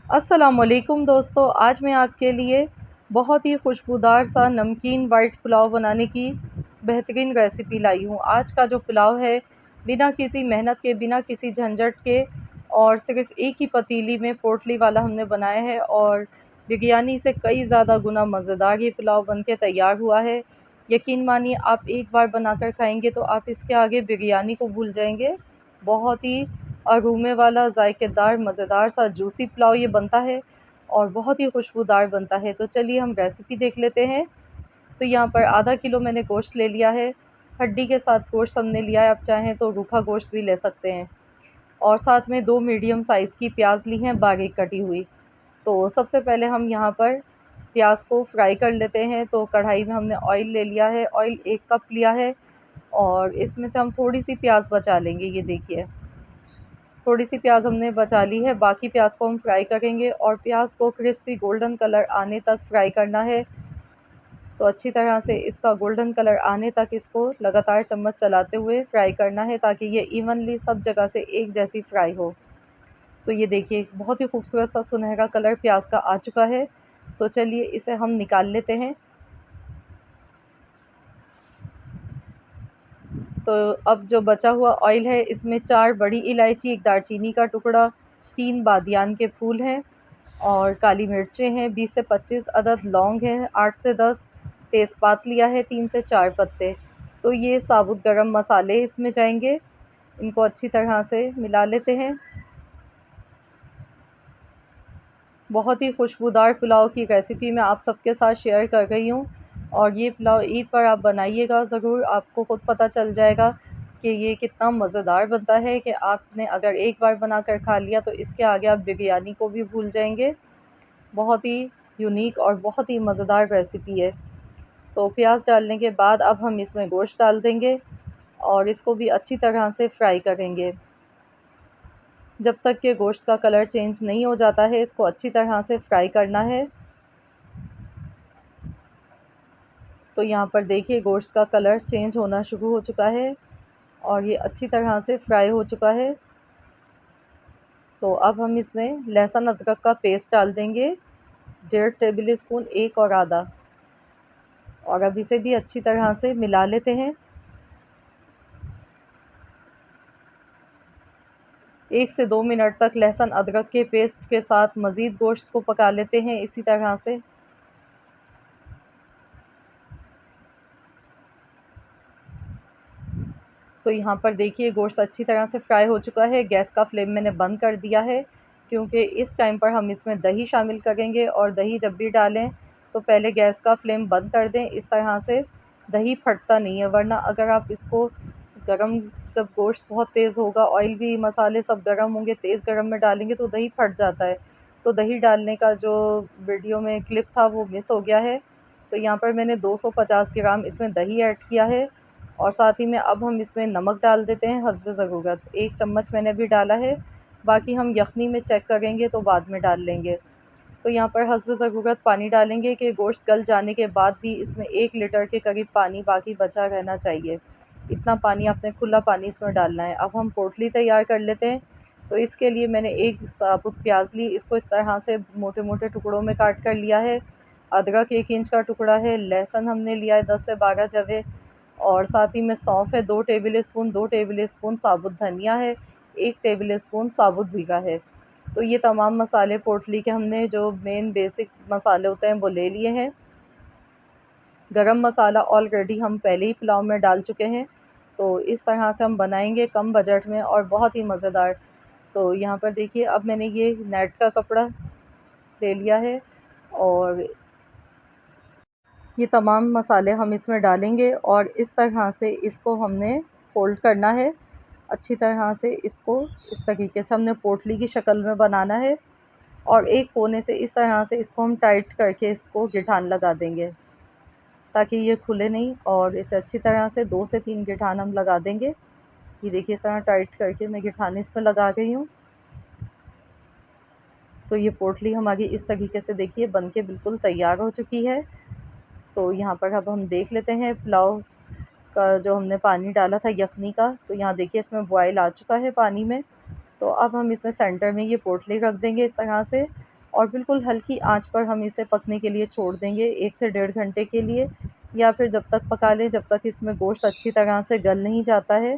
अस्सलामुअलैकुम दोस्तों, आज मैं आपके लिए बहुत ही खुशबूदार सा नमकीन वाइट पुलाव बनाने की बेहतरीन रेसिपी लाई हूँ। आज का जो पुलाव है, बिना किसी मेहनत के, बिना किसी झंझट के और सिर्फ़ एक ही पतीली में पोटली वाला हमने बनाया है और बिरयानी से कई ज़्यादा गुना मज़ेदार ये पुलाव बन के तैयार हुआ है। यकीन मानिए, आप एक बार बनाकर खाएँगे तो आप इसके आगे बिरयानी को भूल जाएँगे। बहुत ही अरोमे वाला ज़ायकेदार मज़ेदार सा जूसी पुलाव ये बनता है और बहुत ही खुशबूदार बनता है। तो चलिए हम रेसिपी देख लेते हैं। तो यहाँ पर आधा किलो मैंने गोश्त ले लिया है। हड्डी के साथ गोश्त हमने लिया है, आप चाहें तो रूखा गोश्त भी ले सकते हैं। और साथ में 2 मीडियम साइज़ की प्याज़ ली हैं बारीक कटी हुई। तो सबसे पहले हम यहाँ पर प्याज़ को फ्राई कर लेते हैं। तो कढ़ाई में हमने ऑयल ले लिया है, ऑयल 1 कप लिया है और इसमें से हम थोड़ी-सी प्याज़ बचा लेंगे, ये देखिए। थोड़ी-सी प्याज़ हमने बचा ली है, बाकी प्याज़ को हम फ्राई करेंगे और प्याज़ को क्रिस्पी गोल्डन कलर आने तक फ्राई करना है। तो अच्छी तरह से इसका गोल्डन कलर आने तक इसको लगातार चम्मच चलाते हुए फ्राई करना है, ताकि ये इवनली सब जगह से एक जैसी फ्राई हो। तो ये देखिए, बहुत ही खूबसूरत सा सुनहरा कलर प्याज़ का आ चुका है। तो चलिए इसे हम निकाल लेते हैं। तो अब जो बचा हुआ ऑयल है, इसमें 4 बड़ी इलायची, 1 दालचीनी का टुकड़ा, 3 बादियान के फूल हैं और काली मिर्चें हैं, 20 से 25 अदद लौंग हैं, 8 से 10 तेज़पात लिया है, 3 से 4 पत्ते। तो ये साबुत गरम मसाले इसमें जाएंगे। इनको अच्छी तरह से मिला लेते हैं। बहुत ही खुशबूदार पुलाव की रेसिपी मैं आप सबके साथ शेयर कर रही हूँ और ये पुलाव ईद पर आप बनाइएगा ज़रूर। आपको ख़ुद पता चल जाएगा कि ये कितना मज़ेदार बनता है कि आपने अगर एक बार बना कर खा लिया तो इसके आगे आप बिरयानी को भी भूल जाएंगे। बहुत ही यूनिक और बहुत ही मज़ेदार रेसिपी है। तो प्याज डालने के बाद अब हम इसमें गोश्त डाल देंगे और इसको भी अच्छी तरह से फ्राई करेंगे। जब तक कि गोश्त का कलर चेंज नहीं हो जाता है, इसको अच्छी तरह से फ्राई करना है। तो यहाँ पर देखिए, गोश्त का कलर चेंज होना शुरू हो चुका है और ये अच्छी तरह से फ्राई हो चुका है। तो अब हम इसमें लहसुन अदरक का पेस्ट डाल देंगे, 1.5 टेबल स्पून, 1 और आधा, और अब इसे भी अच्छी तरह से मिला लेते हैं। 1 से 2 मिनट तक लहसुन अदरक के पेस्ट के साथ मज़ीद गोश्त को पका लेते हैं इसी तरह से। तो यहाँ पर देखिए, गोश्त अच्छी तरह से फ्राई हो चुका है। गैस का फ्लेम मैंने बंद कर दिया है, क्योंकि इस टाइम पर हम इसमें दही शामिल करेंगे और दही जब भी डालें तो पहले गैस का फ्लेम बंद कर दें। इस तरह से दही फटता नहीं है, वरना अगर आप इसको गरम, जब गोश्त बहुत तेज़ होगा, ऑयल भी, मसाले सब गरम होंगे, तेज़ गरम में डालेंगे तो दही फट जाता है। तो दही डालने का जो वीडियो में क्लिप था वो मिस हो गया है। तो यहाँ पर मैंने 250 ग्राम इसमें दही ऐड किया है और साथ ही में अब हम इसमें नमक डाल देते हैं हस्ब ज़रूरत। 1 चम्मच मैंने अभी डाला है, बाकी हम यखनी में चेक करेंगे तो बाद में डाल लेंगे। तो यहाँ पर हस्ब ज़रूरत पानी डालेंगे कि गोश्त गल जाने के बाद भी इसमें 1 लीटर के करीब पानी बाकी बचा रहना चाहिए। इतना पानी, आपने खुला पानी इसमें डालना है। अब हम पोटली तैयार कर लेते हैं। तो इसके लिए मैंने 1 साबुत प्याज ली, इसको इस तरह से मोटे-मोटे टुकड़ों में काट कर लिया है। अदरक 1 इंच का टुकड़ा है, लहसुन हमने लिया है 10 से 12 जवे और साथ ही में सौंफ है 2 टेबल स्पून, 2 टेबल स्पून साबुत धनिया है, 1 टेबल स्पून साबुत ज़ीरा है। तो ये तमाम मसाले पोटली के हमने, जो मेन बेसिक मसाले होते हैं, वो ले लिए हैं। गरम मसाला ऑलरेडी हम पहले ही पुलाव में डाल चुके हैं। तो इस तरह से हम बनाएंगे कम बजट में और बहुत ही मज़ेदार। तो यहाँ पर देखिए, अब मैंने ये नेट का कपड़ा ले लिया है और ये तमाम मसाले हम इसमें डालेंगे और इस तरह से इसको हमने फ़ोल्ड करना है। अच्छी तरह से इसको इस तरीके से हमने पोटली की शक्ल में बनाना है और एक कोने से इस तरह से इसको हम टाइट करके इसको गिठान लगा देंगे, ताकि ये खुले नहीं। और इसे अच्छी तरह से 2 से 3 गिठान हम लगा देंगे। ये देखिए, इस तरह टाइट करके मैं गिठान इसमें लगा गई हूँ। तो ये पोटली हमारी इस तरीके से देखिए बन के बिल्कुल तैयार हो चुकी है। तो यहाँ पर अब हम देख लेते हैं पुलाव का जो हमने पानी डाला था यखनी का। तो यहाँ देखिए, इसमें बॉयल आ चुका है पानी में। तो अब हम इसमें सेंटर में ये पोटली रख देंगे इस तरह से और बिल्कुल हल्की आंच पर हम इसे पकने के लिए छोड़ देंगे 1 से 1.5 घंटे के लिए, या फिर जब तक पका लें जब तक इसमें गोश्त अच्छी तरह से गल नहीं जाता है।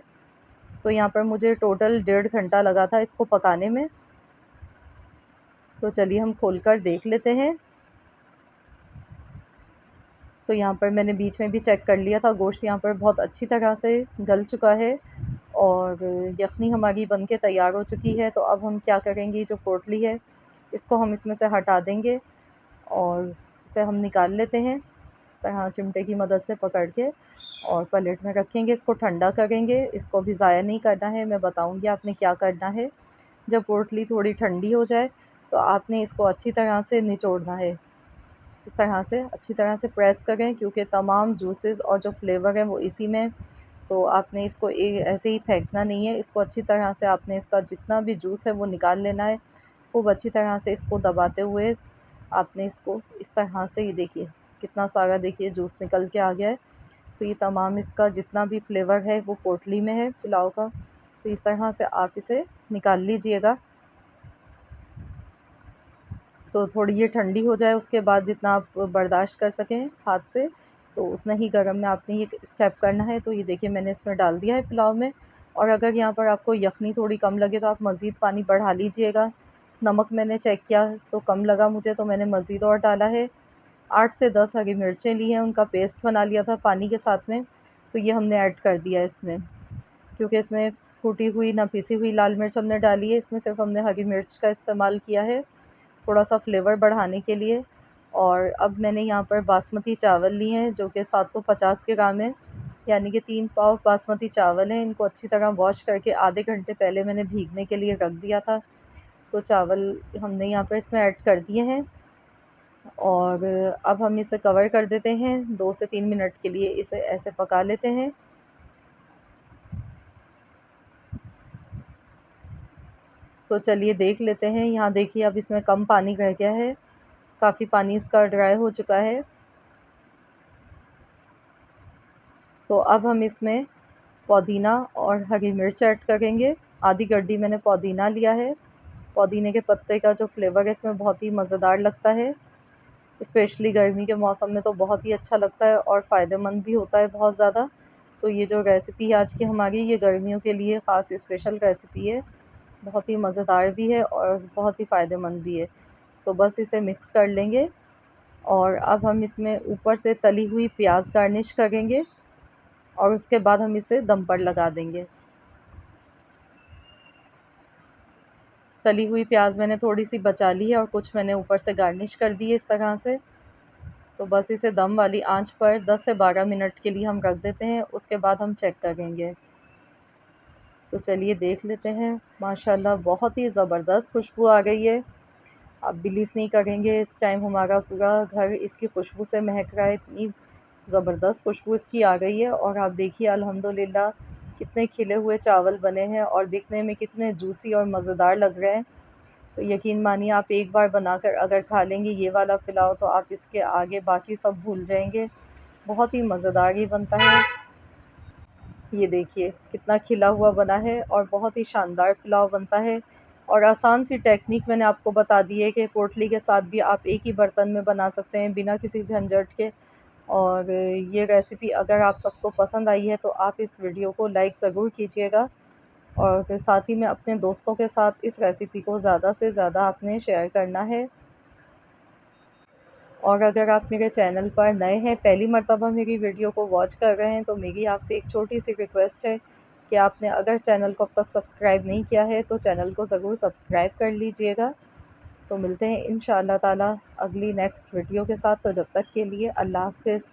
तो यहाँ पर मुझे टोटल 1.5 घंटा लगा था इसको पकाने में। तो चलिए हम खोलकर देख लेते हैं। तो यहाँ पर मैंने बीच में भी चेक कर लिया था, गोश्त यहाँ पर बहुत अच्छी तरह से गल चुका है और यखनी हमारी बनके तैयार हो चुकी है। तो अब हम क्या करेंगे, जो पोटली है इसको हम इसमें से हटा देंगे और इसे हम निकाल लेते हैं इस तरह चिमटे की मदद से पकड़ के, और प्लेट में रखेंगे। इसको ठंडा करेंगे, इसको भी ज़ाया नहीं करना है। मैं बताऊँगी आपने क्या करना है। जब पोटली थोड़ी ठंडी हो जाए तो आपने इसको अच्छी तरह से निचोड़ना है। इस तरह से अच्छी तरह से प्रेस करें, क्योंकि तमाम जूसेस और जो फ्लेवर है वो इसी में। तो आपने इसको ऐसे ही फेंकना नहीं है, इसको अच्छी तरह से आपने इसका जितना भी जूस है वो निकाल लेना है। खूब अच्छी तरह से इसको दबाते हुए आपने इसको इस तरह से, ये देखिए कितना सारा देखिए जूस निकल के आ गया है। तो ये तमाम इसका जितना भी फ्लेवर है वो पोटली में है पुलाव का। तो इस तरह से आप इसे निकाल लीजिएगा। तो थोड़ी ये ठंडी हो जाए, उसके बाद जितना आप बर्दाश्त कर सकें हाथ से, तो उतना ही गर्म में आपने ये स्टेप करना है। तो ये देखिए मैंने इसमें डाल दिया है पुलाव में। और अगर यहाँ पर आपको यखनी थोड़ी कम लगे तो आप मज़ीद पानी बढ़ा लीजिएगा। नमक मैंने चेक किया तो कम लगा मुझे, तो मैंने मज़ीद और डाला है। 8 से 10 हरी मिर्चें ली हैं, उनका पेस्ट बना लिया था पानी के साथ में, तो ये हमने ऐड कर दिया है इसमें। क्योंकि इसमें कूटी हुई ना पिसी हुई लाल मिर्च हमने डाली है, इसमें सिर्फ हमने हरी मिर्च का इस्तेमाल किया है थोड़ा सा फ्लेवर बढ़ाने के लिए। और अब मैंने यहाँ पर बासमती चावल लिए हैं जो कि 750 के ग्राम है, यानी कि 3 पाव बासमती चावल हैं। इनको अच्छी तरह वॉश करके आधे घंटे पहले मैंने भीगने के लिए रख दिया था। तो चावल हमने यहाँ पर इसमें ऐड कर दिए हैं और अब हम इसे कवर कर देते हैं। 2 से 3 मिनट के लिए इसे ऐसे पका लेते हैं। तो चलिए देख लेते हैं। यहाँ देखिए अब इसमें कम पानी रह गया है, काफ़ी पानी इसका ड्राई हो चुका है। तो अब हम इसमें पुदीना और हरी मिर्च ऐड करेंगे। आधी गड्डी मैंने पुदीना लिया है। पुदीने के पत्ते का जो फ्लेवर है इसमें बहुत ही मज़ेदार लगता है, स्पेशली गर्मी के मौसम में तो बहुत ही अच्छा लगता है और फ़ायदेमंद भी होता है बहुत ज़्यादा। तो ये जो रेसिपी है आज की हमारी, ये गर्मियों के लिए ख़ास स्पेशल रेसिपी है। बहुत ही मज़ेदार भी है और बहुत ही फ़ायदेमंद भी है। तो बस इसे मिक्स कर लेंगे और अब हम इसमें ऊपर से तली हुई प्याज गार्निश करेंगे और उसके बाद हम इसे दम पर लगा देंगे। तली हुई प्याज मैंने थोड़ी सी बचा ली है और कुछ मैंने ऊपर से गार्निश कर दी है इस तरह से। तो बस इसे दम वाली आंच पर 10 से 12 मिनट के लिए हम रख देते हैं, उसके बाद हम चेक करेंगे। तो चलिए देख लेते हैं। माशाल्लाह बहुत ही ज़बरदस्त खुशबू आ गई है। आप बिलीव नहीं करेंगे, इस टाइम हमारा पूरा घर इसकी खुशबू से महक रहा है। इतनी ज़बरदस्त खुशबू इसकी आ गई है। और आप देखिए अल्हम्दुलिल्लाह कितने खिले हुए चावल बने हैं और दिखने में कितने जूसी और मज़ेदार लग रहे हैं। तो यकीन मानिए आप एक बार बनाकर अगर खा लेंगे ये वाला पुलाव, तो आप इसके आगे बाकी सब भूल जाएंगे। बहुत ही मज़ेदार ही बनता है। ये देखिए कितना खिला हुआ बना है और बहुत ही शानदार पुलाव बनता है। और आसान सी टेक्निक मैंने आपको बता दी है कि पोटली के साथ भी आप एक ही बर्तन में बना सकते हैं बिना किसी झंझट के। और ये रेसिपी अगर आप सबको पसंद आई है तो आप इस वीडियो को लाइक ज़रूर कीजिएगा और फिर साथ ही में अपने दोस्तों के साथ इस रेसिपी को ज़्यादा से ज़्यादा आपने शेयर करना है। और अगर आप मेरे चैनल पर नए हैं, पहली मर्तबा मेरी वीडियो को वॉच कर रहे हैं, तो मेरी आपसे एक छोटी सी रिक्वेस्ट है कि आपने अगर चैनल को अब तक सब्सक्राइब नहीं किया है तो चैनल को ज़रूर सब्सक्राइब कर लीजिएगा। तो मिलते हैं इंशाअल्लाह ताला अगली नेक्स्ट वीडियो के साथ। तो जब तक के लिए अल्लाह हाफ़िज़।